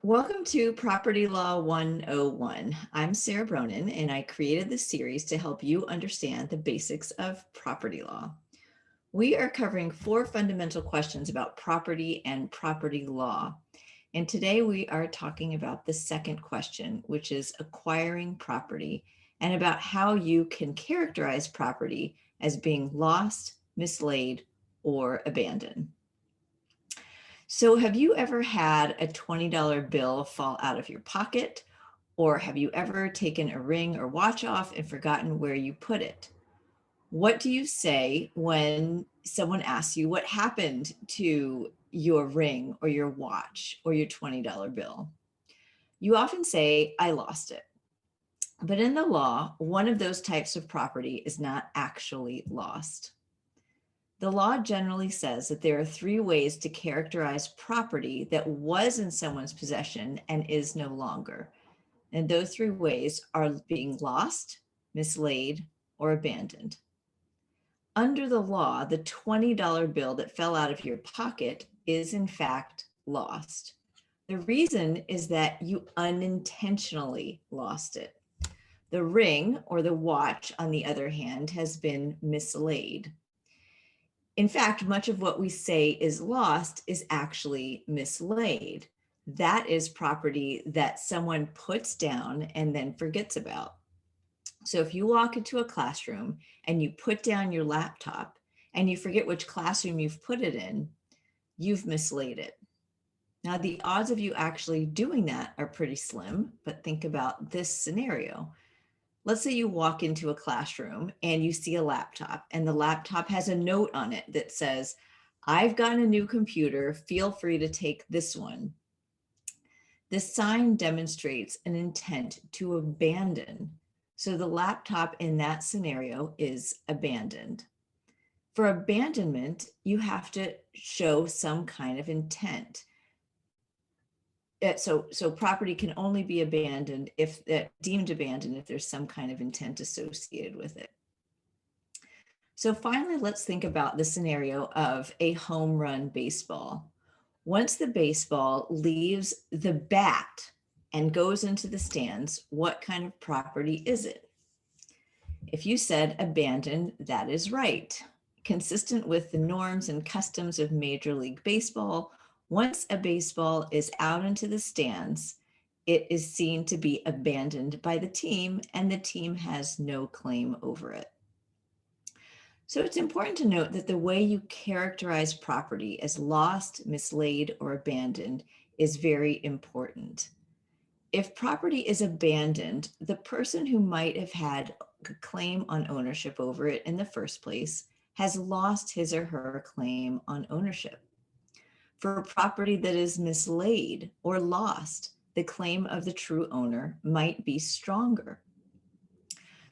Welcome to Property Law 101. I'm Sara Bronin, and I created this series to help you understand the basics of property law. We are covering 4 fundamental questions about property and property law. And today we are talking about the second question, which is acquiring property, and about how you can characterize property as being lost, mislaid, or abandoned. So have you ever had a $20 bill fall out of your pocket? Or have you ever taken a ring or watch off and forgotten where you put it? What do you say when someone asks you what happened to your ring or your watch or your $20 bill? You often say, I lost it. But in the law, one of those types of property is not actually lost. The law generally says that there are 3 ways to characterize property that was in someone's possession and is no longer. And those 3 ways are being lost, mislaid, or abandoned. Under the law, the $20 bill that fell out of your pocket is in fact lost. The reason is that you unintentionally lost it. The ring or the watch, on the other hand, has been mislaid. In fact, much of what we say is lost is actually mislaid. That is property that someone puts down and then forgets about. So if you walk into a classroom and you put down your laptop and you forget which classroom you've put it in, you've mislaid it. Now, the odds of you actually doing that are pretty slim, but think about this scenario. Let's say you walk into a classroom and you see a laptop, and the laptop has a note on it that says, I've gotten a new computer, feel free to take this one. The sign demonstrates an intent to abandon. So the laptop in that scenario is abandoned. For abandonment, you have to show some kind of intent. So property can only be abandoned if deemed abandoned if there's some kind of intent associated with it. So finally, let's think about the scenario of a home run baseball. Once the baseball leaves the bat and goes into the stands, what kind of property is it? If you said abandoned, that is right. Consistent with the norms and customs of Major League Baseball, once a baseball is out into the stands, it is seen to be abandoned by the team, and the team has no claim over it. So it's important to note that the way you characterize property as lost, mislaid, or abandoned is very important. If property is abandoned, the person who might have had a claim on ownership over it in the first place has lost his or her claim on ownership. For property that is mislaid or lost, the claim of the true owner might be stronger.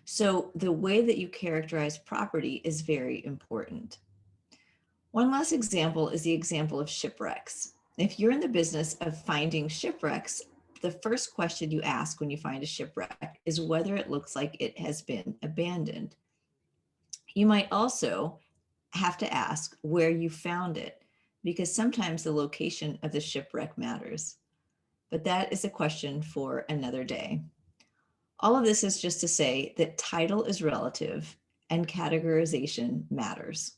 So the way that you characterize property is very important. One last example is the example of shipwrecks. If you're in the business of finding shipwrecks, the first question you ask when you find a shipwreck is whether it looks like it has been abandoned. You might also have to ask where you found it, because sometimes the location of the shipwreck matters. But that is a question for another day. All of this is just to say that title is relative and categorization matters.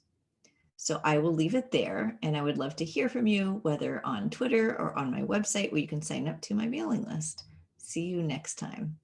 So I will leave it there, and I would love to hear from you, whether on Twitter or on my website, where you can sign up to my mailing list. See you next time.